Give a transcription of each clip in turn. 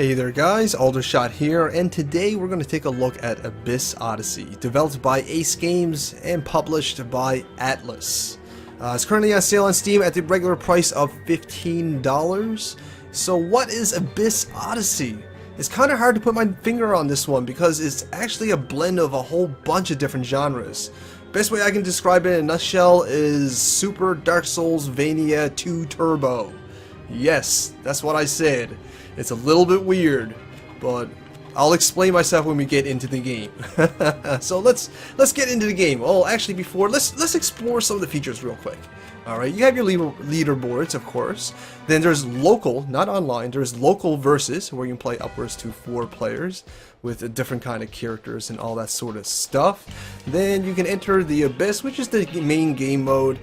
Hey there guys, Aldershot here, and today we're going to take a look at Abyss Odyssey, developed by Ace Games and published by Atlas. It's currently on sale on Steam at the regular price of $15. So what is Abyss Odyssey? It's kind of hard to put my finger on this one because it's actually a blend of a whole bunch of different genres. Best way I can describe it in a nutshell is Super DarkSoulsVania 2 Turbo. Yes, that's what I said. It's a little bit weird, but I'll explain myself when we get into the game. So let's get into the game. Oh, actually, before let's explore some of the features real quick. All right, you have your leaderboards, of course. Then there's local, not online. There's local versus, where you can play upwards to 4 players with a different kind of characters and all that sort of stuff. Then you can enter the Abyss, which is the main game mode.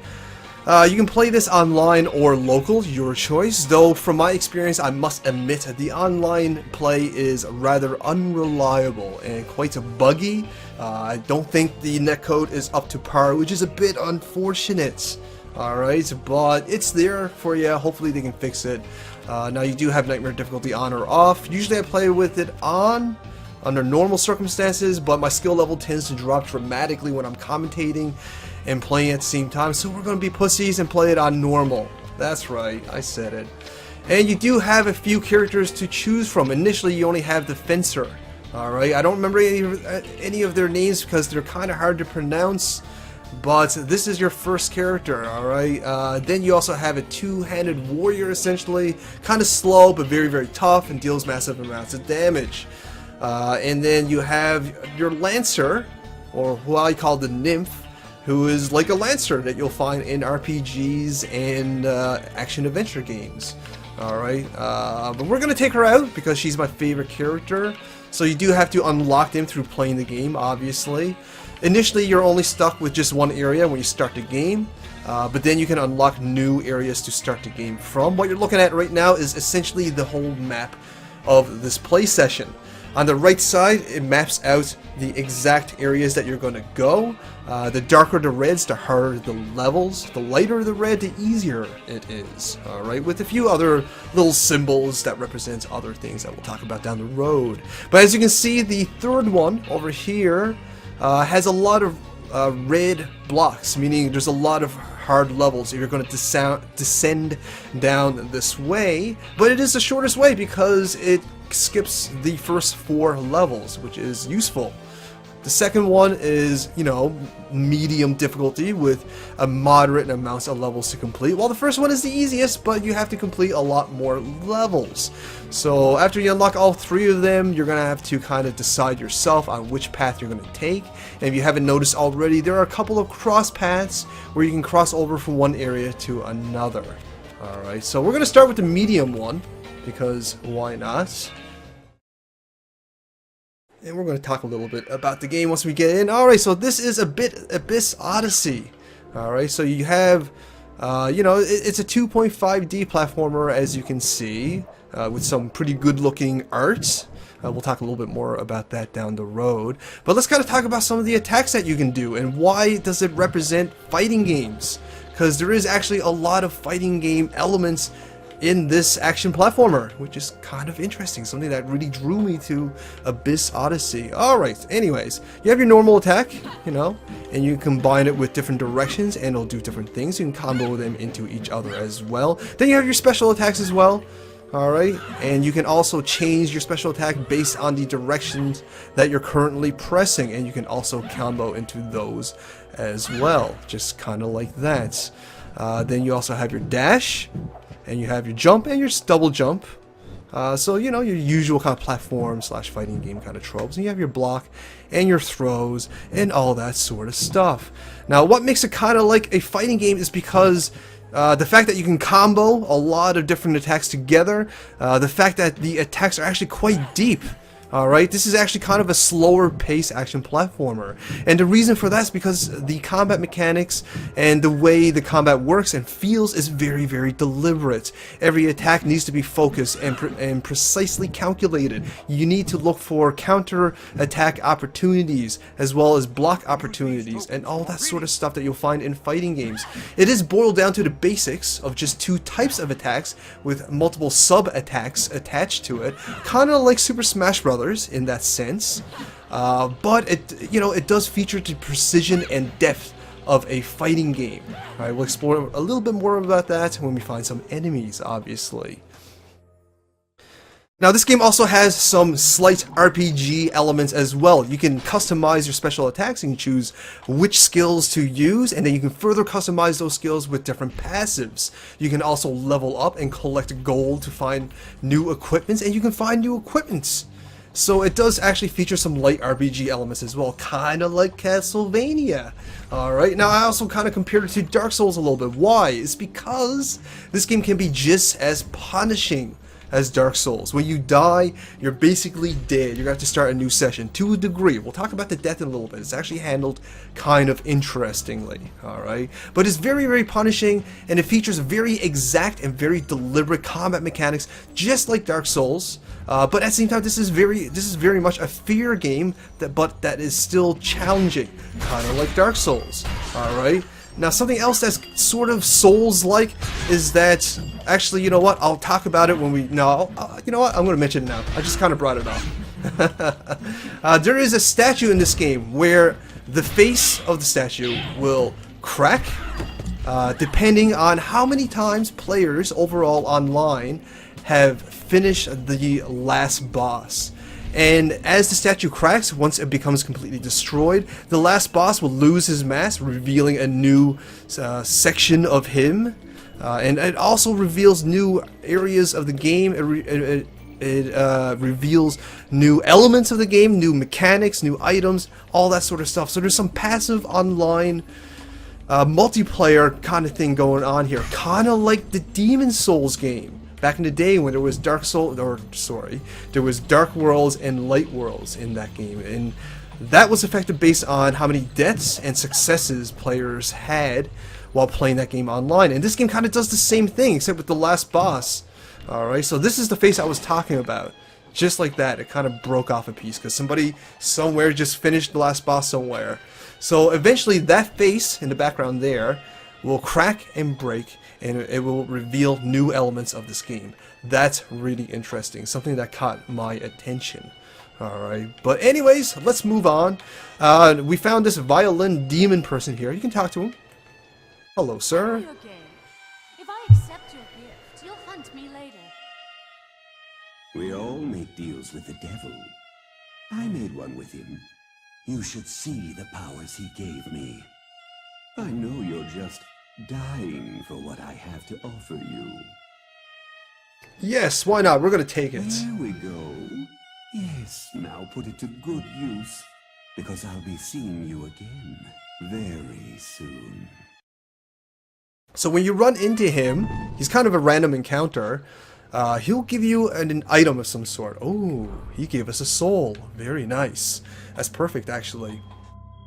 You can play this online or local, your choice, though from my experience I must admit the online play is rather unreliable and quite buggy. I don't think the netcode is up to par, which is a bit unfortunate. Alright, but it's there for you. Hopefully they can fix it. Now you do have Nightmare difficulty on or off. Usually I play with it on under normal circumstances, but my skill level tends to drop dramatically when I'm commentating and playing at the same time, so we're going to be pussies and play it on normal. That's right, I said it. And you do have a few characters to choose from. Initially you only have the Fencer. Alright, I don't remember any of their names because they're kind of hard to pronounce, but this is your first character. Alright, then you also have a two-handed warrior, essentially, kind of slow but very, very tough and deals massive amounts of damage. And then you have your Lancer, or what I call the Nymph, who is like a Lancer that you'll find in RPGs and action-adventure games. Alright, but we're going to take her out because she's my favorite character. So you do have to unlock them through playing the game, obviously. Initially, you're only stuck with just one area when you start the game, but then you can unlock new areas to start the game from. What you're looking at right now is essentially the whole map of this play session. On the right side, it maps out the exact areas that you're going to go. The darker the reds, the harder the levels. The lighter the red, the easier it is. Alright, with a few other little symbols that represent other things that we'll talk about down the road. But as you can see, the third one over here has a lot of red blocks, meaning there's a lot of hard levels if you're going to descend down this way. But it is the shortest way because it skips the first 4 levels, which is useful. The second one is, you know, medium difficulty with a moderate amount of levels to complete, while the first one is the easiest, but you have to complete a lot more levels. So after you unlock all 3 of them, you're going to have to kind of decide yourself on which path you're going to take. And if you haven't noticed already, there are a couple of cross paths where you can cross over from one area to another. Alright, so we're going to start with the medium one, because why not? And we're going to talk a little bit about the game once we get in. Alright, so this is Abyss Odyssey. Alright, so you have, you know, it's a 2.5D platformer, as you can see, with some pretty good looking art. We'll talk a little bit more about that down the road. But let's kind of talk about some of the attacks that you can do and why does it represent fighting games. Because there is actually a lot of fighting game elements in this action platformer, which is kind of interesting, something that really drew me to Abyss Odyssey. Alright, anyways, you have your normal attack, you know, and you combine it with different directions and it'll do different things. You can combo them into each other as well. Then you have your special attacks as well. Alright, and you can also change your special attack based on the directions that you're currently pressing, and you can also combo into those as well, just kind of like that. Then you also have your dash, and you have your jump and your double jump. So, you know, your usual kind of platform / fighting game kind of tropes. And you have your block and your throws and all that sort of stuff. Now, what makes it kind of like a fighting game is because the fact that you can combo a lot of different attacks together, the fact that the attacks are actually quite deep. Alright, this is actually kind of a slower pace action platformer. And the reason for that is because the combat mechanics and the way the combat works and feels is very, very deliberate. Every attack needs to be focused and precisely calculated. You need to look for counter attack opportunities as well as block opportunities and all that sort of stuff that you'll find in fighting games. It is boiled down to the basics of just 2 types of attacks with multiple sub-attacks attached to it, kind of like Super Smash Bros. In that sense, but it does feature the precision and depth of a fighting game. Alright, we'll explore a little bit more about that when we find some enemies, obviously. Now, this game also has some slight RPG elements as well. You can customize your special attacks and choose which skills to use, and then you can further customize those skills with different passives. You can also level up and collect gold to find new equipments, and you can find new equipments. So it does actually feature some light RPG elements as well, kind of like Castlevania. Alright, now I also kind of compared it to Dark Souls a little bit. Why? It's because this game can be just as punishing as Dark Souls. When you die, you're basically dead. You're going to have to start a new session, to a degree. We'll talk about the death in a little bit. It's actually handled kind of interestingly, alright? But it's very, very punishing, and it features very exact and very deliberate combat mechanics, just like Dark Souls. But at the same time, this is very much a fear game, but that is still challenging, kind of like Dark Souls, alright? Now, something else that's sort of Souls-like is that, actually, you know what, I'll talk about it when we, no, you know what, I'm going to mention it now. I just kind of brought it up. There is a statue in this game where the face of the statue will crack, depending on how many times players overall online have finished the last boss. And as the statue cracks, once it becomes completely destroyed, the last boss will lose his mask, revealing a new section of him. And it also reveals new areas of the game. It reveals new elements of the game, new mechanics, new items, all that sort of stuff. So there's some passive online multiplayer kind of thing going on here, kind of like the Demon Souls game. Back in the day when there was Dark Worlds and Light Worlds in that game, and that was affected based on how many deaths and successes players had while playing that game online. And this game kind of does the same thing, except with the last boss. Alright, so this is the face I was talking about. Just like that, it kind of broke off a piece, because somebody somewhere just finished the last boss somewhere. So eventually that face in the background there will crack and break, and it will reveal new elements of this game. That's really interesting, something that caught my attention. Alright, but anyways, let's move on. We found this violin demon person here. You can talk to him. Hello, sir. Okay. If I accept your gift, you'll hunt me later. We all make deals with the devil. I made one with him. You should see the powers he gave me. I know you're just dying for what I have to offer you. Yes, why not? We're gonna take it. There we go. Yes, now put it to good use, because I'll be seeing you again very soon. So when you run into him, he's kind of a random encounter. He'll give you an item of some sort. Oh, he gave us a soul. Very nice. That's perfect, actually.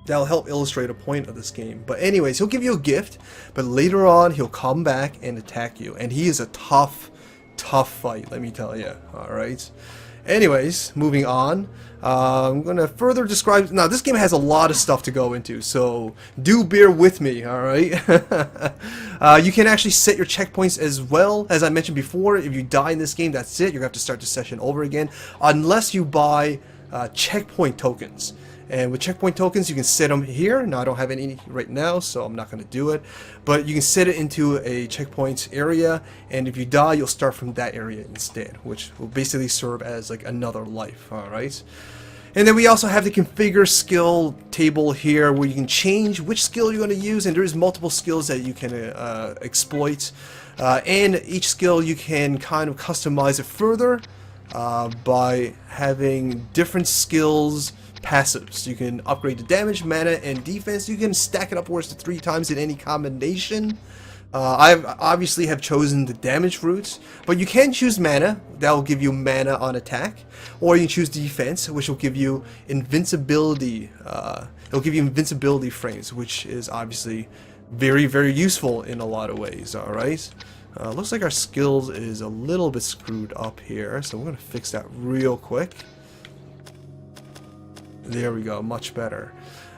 That'll help illustrate a point of this game. But anyways, he'll give you a gift, but later on he'll come back and attack you. And he is a tough fight, let me tell you. Alright. Anyways, moving on. I'm going to further describe... Now, this game has a lot of stuff to go into, so do bear with me, alright? You can actually set your checkpoints as well. As I mentioned before, if you die in this game, that's it. You're going to have to start the session over again, unless you buy checkpoint tokens. And with checkpoint tokens, you can set them here. Now, I don't have any right now, so I'm not going to do it. But you can set it into a checkpoint area, and if you die, you'll start from that area instead, which will basically serve as like another life, alright? And then we also have the configure skill table here, where you can change which skill you're going to use, and there's multiple skills that you can exploit. And each skill, you can kind of customize it further by having different skills passives. You can upgrade the damage, mana, and defense. You can stack it upwards to 3 times in any combination. I obviously have chosen the damage route, but you can choose mana. That will give you mana on attack, or you can choose defense, which will give you invincibility. It'll give you invincibility frames, which is obviously very, very useful in a lot of ways. All right. Looks like our skills is a little bit screwed up here, so we're gonna fix that real quick. There we go, much better.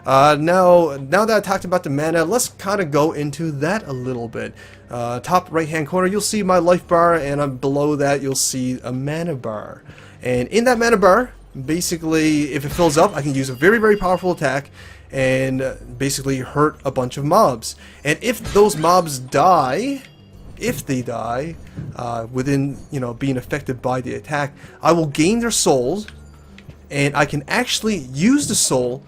Now that I talked about the mana, let's kind of go into that a little bit. Top right hand corner, you'll see my life bar, and below that you'll see a mana bar. And in that mana bar, basically, if it fills up, I can use a very, very powerful attack and basically hurt a bunch of mobs. And if those mobs die, within, you know, being affected by the attack, I will gain their souls, and I can actually use the soul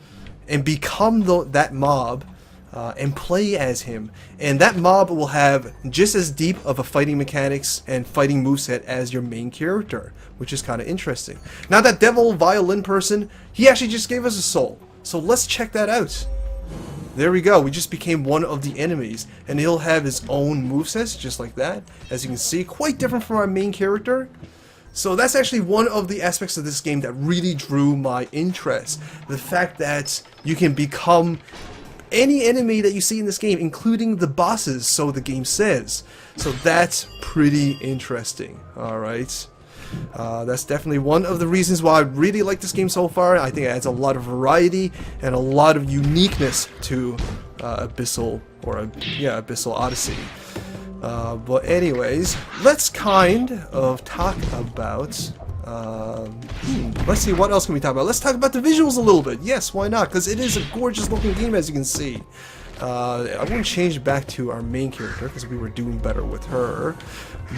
and become that mob and play as him. And that mob will have just as deep of a fighting mechanics and fighting moveset as your main character, which is kind of interesting. Now that devil violin person, he actually just gave us a soul. So let's check that out. There we go, we just became one of the enemies, and he'll have his own movesets just like that. As you can see, quite different from our main character. So that's actually one of the aspects of this game that really drew my interest. The fact that you can become any enemy that you see in this game, including the bosses, so the game says. So that's pretty interesting, alright? That's definitely one of the reasons why I really like this game so far. I think it adds a lot of variety and a lot of uniqueness to Abyssal Odyssey. But anyways, let's kind of talk about, let's see, what else can we talk about? Let's talk about the visuals a little bit. Yes, why not? Because it is a gorgeous looking game, as you can see. I won't change back to our main character because we were doing better with her.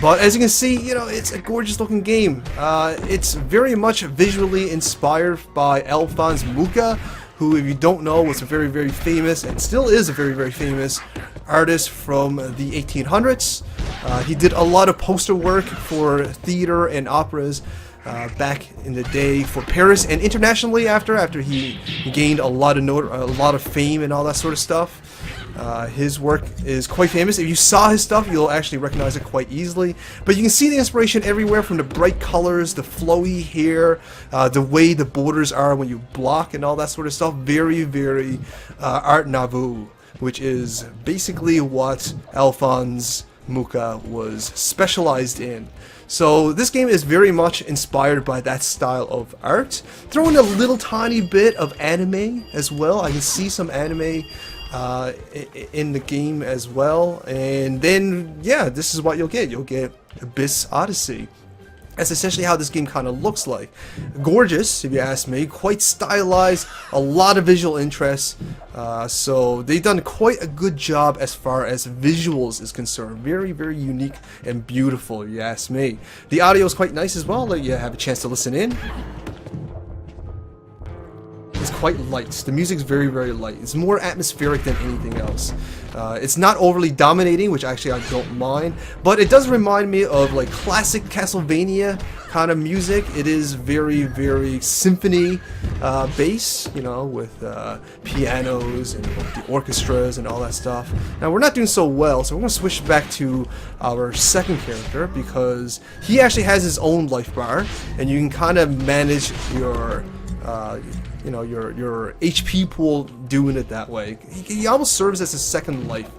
But as you can see, you know, it's a gorgeous looking game. It's very much visually inspired by Alphonse Mucha, who, if you don't know, was a very, very famous, and still is a very, very famous artist from the 1800s. He did a lot of poster work for theater and operas back in the day for Paris and internationally after he gained a lot of fame and all that sort of stuff. His work is quite famous. If you saw his stuff, you'll actually recognize it quite easily. But you can see the inspiration everywhere, from the bright colors, the flowy hair, the way the borders are when you block and all that sort of stuff. Very, very Art Nouveau, which is basically what Alphonse Mucha was specialized in. So this game is very much inspired by that style of art. Throw in a little tiny bit of anime as well. I can see some anime in the game as well. And then, yeah, this is what you'll get. You'll get Abyss Odyssey. That's essentially how this game kind of looks like. Gorgeous, if you ask me. Quite stylized, a lot of visual interest. So they've done quite a good job as far as visuals is concerned. Very, very unique and beautiful, if you ask me. The audio is quite nice as well. Let you have a chance to listen in. It's quite light. The music's very, very light. It's more atmospheric than anything else. It's not overly dominating, which actually I don't mind, but it does remind me of like classic Castlevania kind of music. It is very, very symphony based, you know, with pianos and the orchestras and all that stuff. Now we're not doing so well, so we're going to switch back to our second character because he actually has his own life bar, and you can kind of manage your you know, your HP pool doing it that way. He almost serves as a second life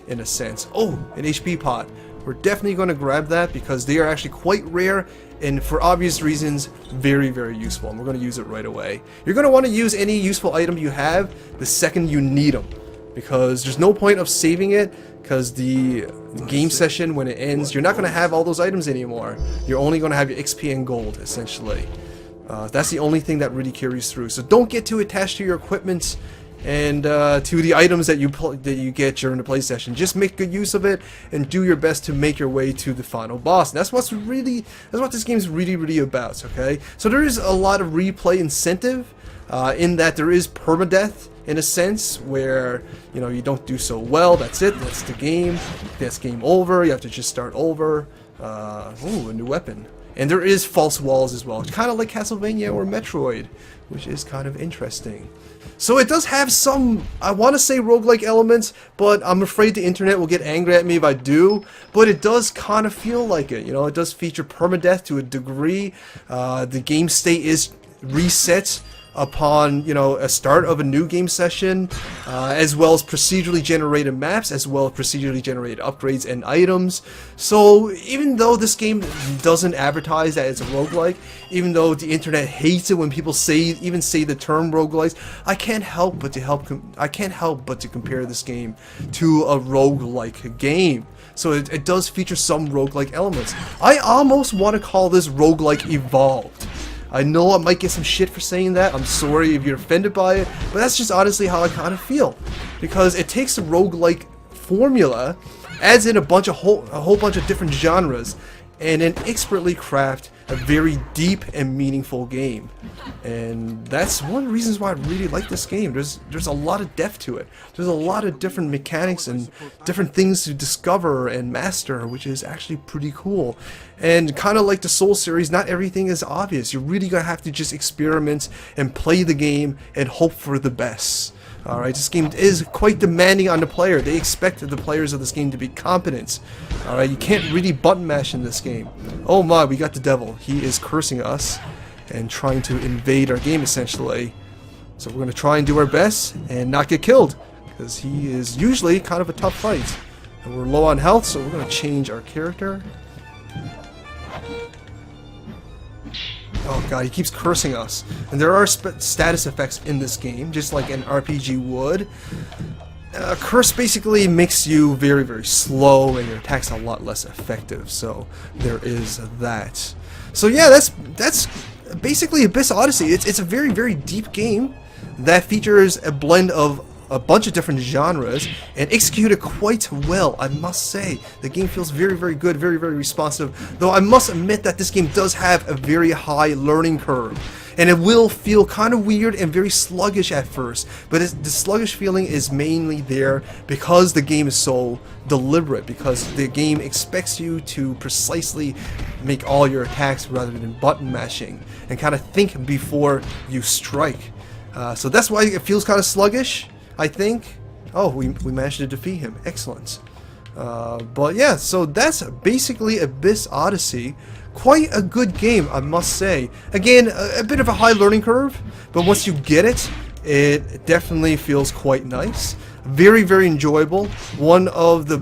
in a sense. Oh, an HP pot. We're definitely going to grab that because they are actually quite rare and, for obvious reasons, very, very useful. And we're going to use it right away. You're going to want to use any useful item you have the second you need them, because there's no point of saving it, because the game session, when it ends, you're not going to have all those items anymore. You're only going to have your XP and gold, essentially. That's the only thing that really carries through. So don't get too attached to your equipment and to the items that you get during the play session. Just make good use of it and do your best to make your way to the final boss. And that's what this game's really, really about. Okay, so there is a lot of replay incentive in that there is permadeath in a sense where, you know, you don't do so well. That's it. That's the game. That's game over. You have to just start over. Ooh, a new weapon. And there is false walls as well, kind of like Castlevania or Metroid, which is kind of interesting. So it does have some, I want to say roguelike elements, but I'm afraid the internet will get angry at me if I do. But it does kind of feel like it. You know, it does feature permadeath to a degree. The game state is reset upon, you know, a start of a new game session, as well as procedurally generated maps, as well as procedurally generated upgrades and items. So even though this game doesn't advertise that it's a roguelike, even though the internet hates it when people even say the term roguelikes, I can't help but to compare this game to a roguelike game. So it does feature some roguelike elements. I almost want to call this roguelike evolved. I know I might get some shit for saying that. I'm sorry if you're offended by it, but that's just honestly how I kind of feel. Because it takes the roguelike formula, adds in a whole bunch of different genres, and then expertly craft a very deep and meaningful game. And that's one of the reasons why I really like this game. There's a lot of depth to it. There's a lot of different mechanics and different things to discover and master, which is actually pretty cool. And kind of like the Soul series, not everything is obvious. You're really gonna have to just experiment and play the game and hope for the best. Alright, this game is quite demanding on the player. They expect the players of this game to be competent. Alright, you can't really button mash in this game. Oh my, we got the devil. He is cursing us and trying to invade our game essentially. So we're going to try and do our best and not get killed, because he is usually kind of a tough fight. And we're low on health, so we're going to change our character. Oh god, he keeps cursing us. And there are status effects in this game, just like an RPG would. Curse basically makes you very, very slow, and your attack's a lot less effective, so there is that. So yeah, that's basically Abyss Odyssey. It's a very, very deep game that features a blend of a bunch of different genres and executed quite well, I must say. The game feels very, very good, very, very responsive, though I must admit that this game does have a very high learning curve, and it will feel kind of weird and very sluggish at first, but the sluggish feeling is mainly there because the game is so deliberate, because the game expects you to precisely make all your attacks rather than button mashing, and kind of think before you strike. So that's why it feels kind of sluggish, I think. Oh, we managed to defeat him. Excellent. But yeah, so that's basically Abyss Odyssey. Quite a good game, I must say. Again, a bit of a high learning curve, but once you get it, it definitely feels quite nice. Very, very enjoyable. One of the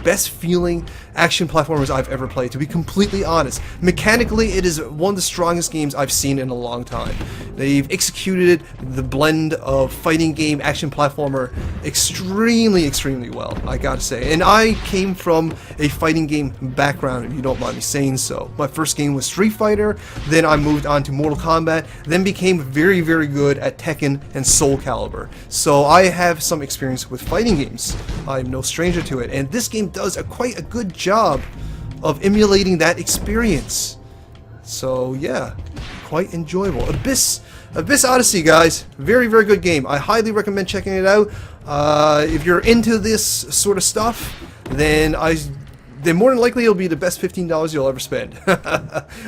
best feeling action platformers I've ever played, to be completely honest. Mechanically, it is one of the strongest games I've seen in a long time. They've executed the blend of fighting game, action platformer extremely, extremely well, I gotta say. And I came from a fighting game background, if you don't mind me saying so. My first game was Street Fighter, then I moved on to Mortal Kombat, then became very, very good at Tekken and Soul Calibur. So I have some experience with fighting games. I'm no stranger to it, and this game does quite a good job of emulating that experience. So yeah, quite enjoyable. Abyss Odyssey, guys, very, very good game. I highly recommend checking it out. If you're into this sort of stuff, then more than likely it'll be the best $15 you'll ever spend.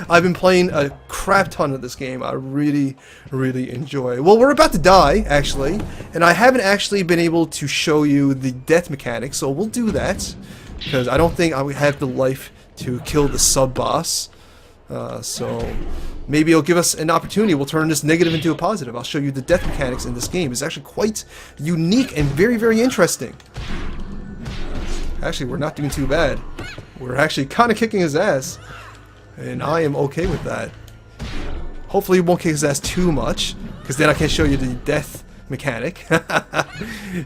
I've been playing a crap ton of this game. I really, really enjoy it. Well, we're about to die, actually, and I haven't actually been able to show you the death mechanic, so we'll do that, because I don't think I would have the life to kill the sub-boss. So maybe it'll give us an opportunity. We'll turn this negative into a positive. I'll show you the death mechanics in this game. It's actually quite unique and very, very interesting. Actually, we're not doing too bad. We're actually kind of kicking his ass, and I am okay with that. Hopefully, we won't kick his ass too much, because then I can show you the death mechanic.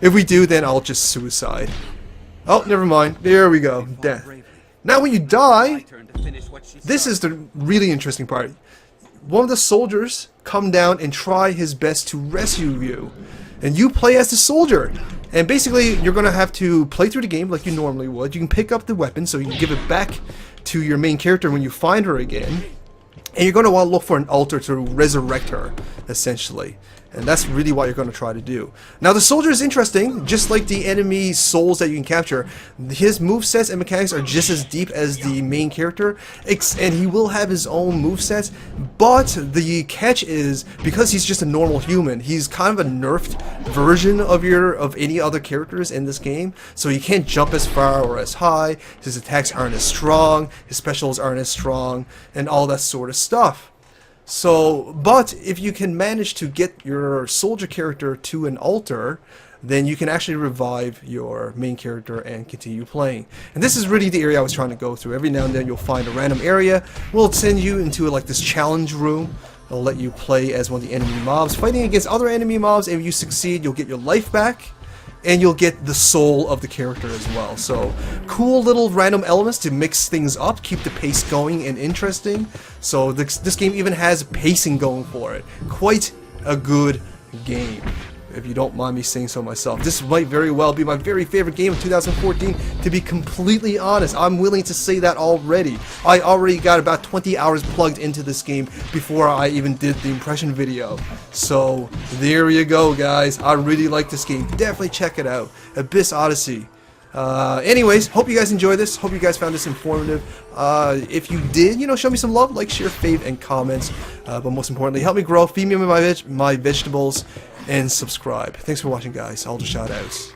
If we do, then I'll just suicide. Oh, never mind. There we go. Death. Now, when you die, this is the really interesting part. One of the soldiers come down and try his best to rescue you, and you play as the soldier. And basically, you're going to have to play through the game like you normally would. You can pick up the weapon, so you can give it back to your main character when you find her again. And you're going to want to look for an altar to resurrect her, essentially. And that's really what you're going to try to do. Now, the soldier is interesting. Just like the enemy souls that you can capture, his movesets and mechanics are just as deep as the main character. And he will have his own movesets. But the catch is, because he's just a normal human, he's kind of a nerfed version of any other characters in this game. So he can't jump as far or as high. His attacks aren't as strong. His specials aren't as strong. And all that sort of stuff. So, but if you can manage to get your soldier character to an altar, then you can actually revive your main character and continue playing. And this is really the area I was trying to go through. Every now and then you'll find a random area. We'll send you into like this challenge room. It'll let you play as one of the enemy mobs, fighting against other enemy mobs. And if you succeed, you'll get your life back. And you'll get the soul of the character as well. So, cool little random elements to mix things up, keep the pace going and interesting. So, this game even has pacing going for it. Quite a good game, if you don't mind me saying so myself. This might very well be my very favorite game of 2014, to be completely honest. I'm willing to say that already. I already got about 20 hours plugged into this game before I even did the impression video. So, there you go, guys. I really like this game. Definitely check it out. Abyss Odyssey. Anyways, hope you guys enjoyed this. Hope you guys found this informative. If you did, show me some love, like, share, fave, and comments. But most importantly, help me grow, feed me my vegetables, and subscribe. Thanks for watching, guys. All the shout outs.